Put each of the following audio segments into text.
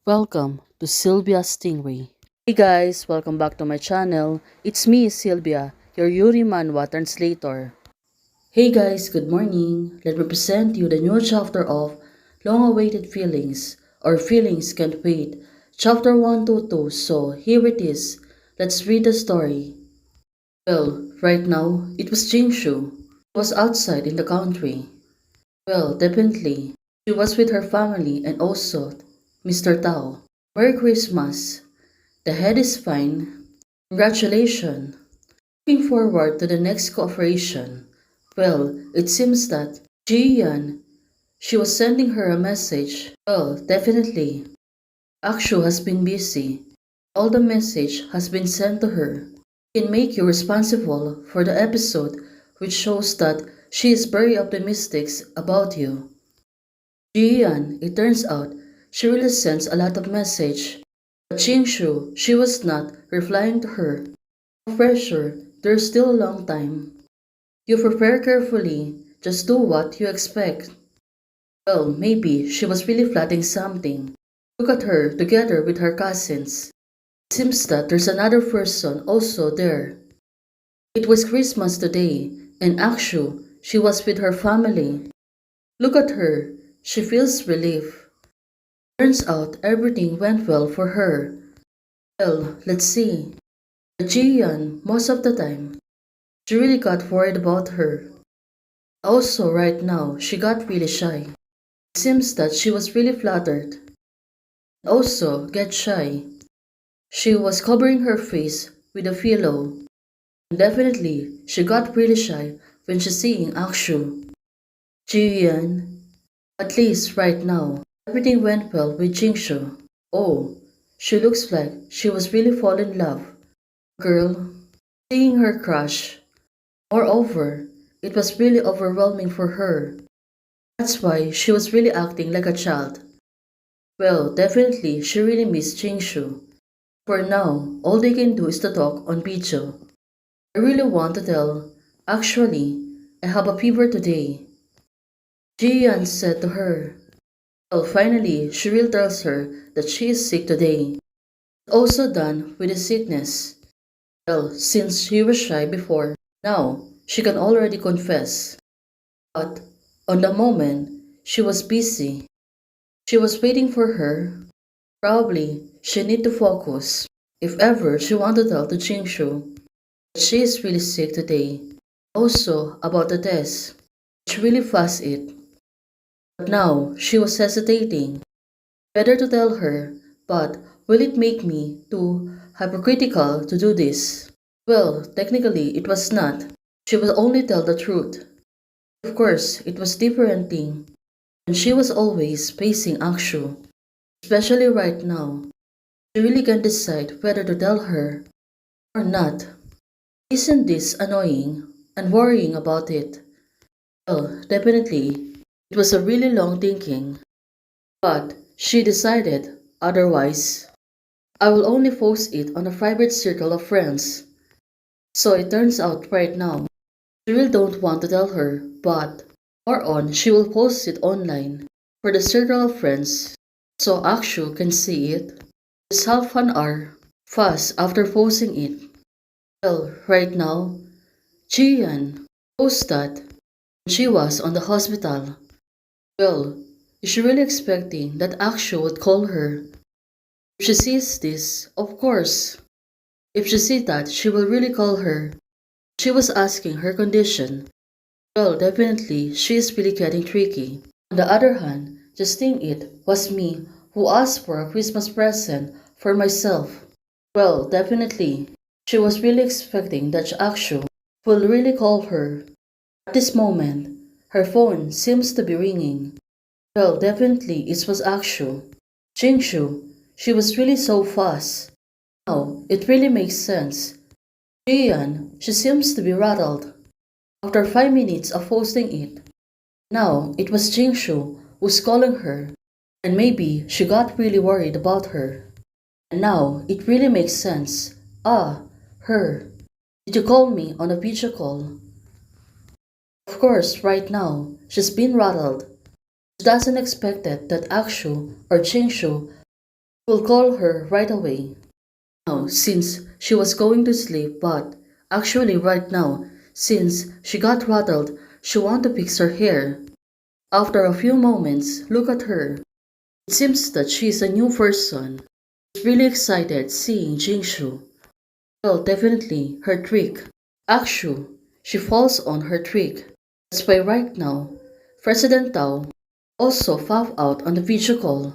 Welcome to Sylvia Stingray. Hey guys, welcome back to my channel. It's me, Sylvia, your Yuri Manhwa translator. Hey guys, good morning. Let me present you the new chapter of Long-Awaited Feelings, or Feelings Can't Wait, chapter 122. So here it is. Let's read the story. Well, right now, it was Jingshu. She was outside in the country. Well, definitely. She was with her family and also Mr. Tao. Merry Christmas. The head is fine. Congratulations. Looking forward to the next cooperation. Well, it seems that Jiyan, she was sending her a message. Well, definitely. Akshu has been busy. All the message has been sent to her. Can make you responsible for the episode, which shows that she is very optimistic about you. Jiyan, it turns out, she really sends a lot of message. But Chingshu, she was not replying to her. No pressure, there's still a long time. You prepare carefully, just do what you expect. Well, maybe she was really plotting something. Look at her together with her cousins. It seems that there's another person also there. It was Christmas today, and Akshu, she was with her family. Look at her, she feels relief. Turns out everything went well for her. Well, let's see. Jian, most of the time, she really got worried about her. Also, right now, she got really shy. It seems that she was really flattered. Also, get shy. She was covering her face with a pillow. Definitely, she got really shy when she seeing Akshu. Jian, at least right now, everything went well with Jingshu. Oh, she looks like she was really fall in love. Girl, seeing her crush. Moreover, it was really overwhelming for her. That's why she was really acting like a child. Well, definitely she really missed Jingshu. For now, all they can do is to talk on video. I really want to tell. Actually, I have a fever today. Jian said to her. Well, finally, she really tells her that she is sick today. Also done with the sickness. Well, since she was shy before, now she can already confess. But on the moment, she was busy. She was waiting for her. Probably she need to focus. If ever she wanted to tell to Jingshu that she is really sick today. Also about the test. She really fast it. But now she was hesitating. Better to tell her, but will it make me too hypocritical to do this? Well, technically it was not. She will only tell the truth. Of course, it was different thing. And she was always facing Akshu. Especially right now. She really can't decide whether to tell her or not. Isn't this annoying and worrying about it? Well, definitely, it was a really long thinking. But she decided otherwise. I will only post it on a private circle of friends. So it turns out right now, she really don't want to tell her, but more on she will post it online for the circle of friends so Akshu can see it. Just half an hour fast after posting it. Well, right now, Jian posted that she was on the hospital. Well, is she really expecting that Akshu would call her? If she sees this, of course. If she sees that, she will really call her. She was asking her condition. Well, definitely, she is really getting tricky. On the other hand, just think it was me who asked for a Christmas present for myself. Well, definitely, she was really expecting that Akshu will really call her. At this moment, her phone seems to be ringing. Well, definitely it was Akshu. Jingshu, she was really so fast. Now, it really makes sense. Jian, she seems to be rattled. After 5 minutes of posting it, now it was Jingshu who's calling her, and maybe she got really worried about her. And now it really makes sense. Ah, her. Did you call me on a video call? Of course, right now, she's been rattled. She doesn't expect that Akshu or Jingshu We'll call her right away. Now, since she was going to sleep, but actually right now, since she got rattled, she want to fix her hair. After a few moments, look at her. It seems that she is a new person. She's really excited seeing Jingshu. Well, definitely her trick. Akshu, she falls on her trick. That's why right now, President Tao also found out on the video call.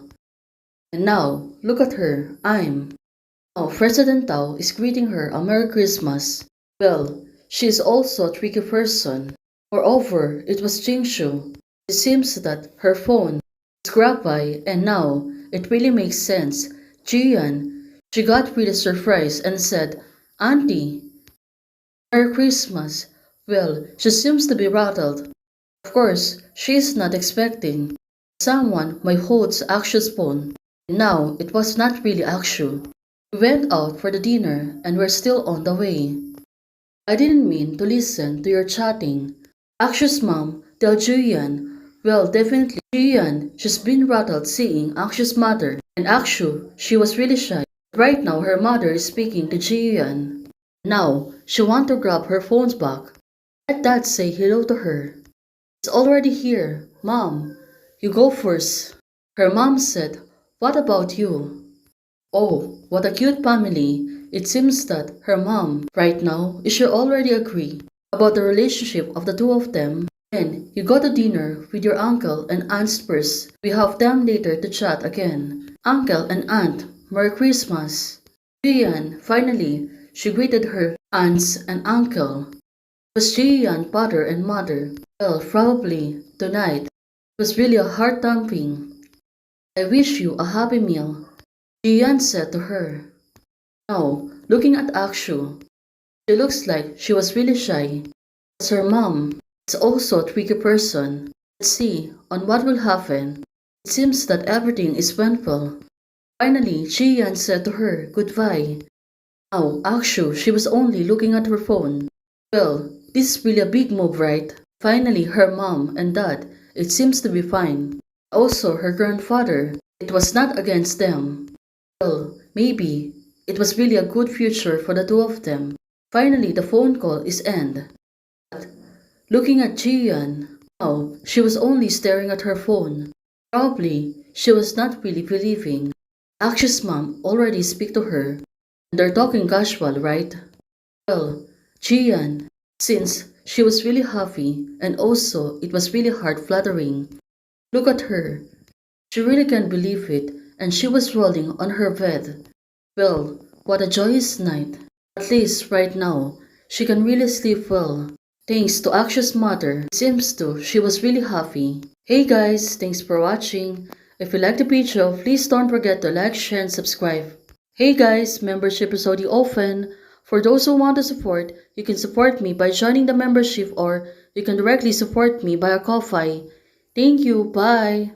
And now, look at her, Now President Tao is greeting her a Merry Christmas. Well, she is also a tricky person. Moreover, it was Jingshu. It seems that her phone was grabbed by, and now it really makes sense. Jian, she got really surprised and said, Auntie, Merry Christmas. Well, she seems to be rattled. Of course, she is not expecting someone might hold Akshu's phone. Now, it was not really Akshu. We went out for the dinner and we're still on the way. I didn't mean to listen to your chatting. Akshu's mom tell Juyan. Well, definitely Juyan, she's been rattled seeing Akshu's mother. And Akshu, she was really shy. Right now, her mother is speaking to Juyan. Now, she want to grab her phones back. Let Dad say hello to her. It's already here. Mom, you go first. Her mom said, what about you? Oh, what a cute family. It seems that her mom, right now, is sure already agree about the relationship of the two of them. Then, you go to dinner with your uncle and aunt first. We have them later to chat again. Uncle and aunt, Merry Christmas. Jian, finally, she greeted her aunts and uncle. It was Jian, father and mother. Well, probably, tonight. It was really a heart-thumping. I wish you a happy meal. Jian said to her. Now, looking at Akshu, she looks like she was really shy. As her mom is also a tricky person. Let's see on what will happen. It seems that everything is went well. Finally, Jian said to her goodbye. Now, Akshu, she was only looking at her phone. Well, this is really a big move, right? Finally, her mom and dad, it seems to be fine. Also, her grandfather, it was not against them. Well, maybe it was really a good future for the two of them. Finally, the phone call is end. But looking at Jian, now she was only staring at her phone. Probably she was not really believing. Akshu's mom already speak to her. They're talking casual, right? Well, Jian, since she was really happy and also it was really hard flattering. Look at her. She really can't believe it and she was rolling on her bed. Well, what a joyous night. At least right now, she can really sleep well. Thanks to Akshu's mother, it seems to she was really happy. Hey guys, thanks for watching. If you like the video, please don't forget to like, share, and subscribe. Hey guys, membership is already open. For those who want to support, you can support me by joining the membership or you can directly support me by a Ko-Fi. Thank you, bye!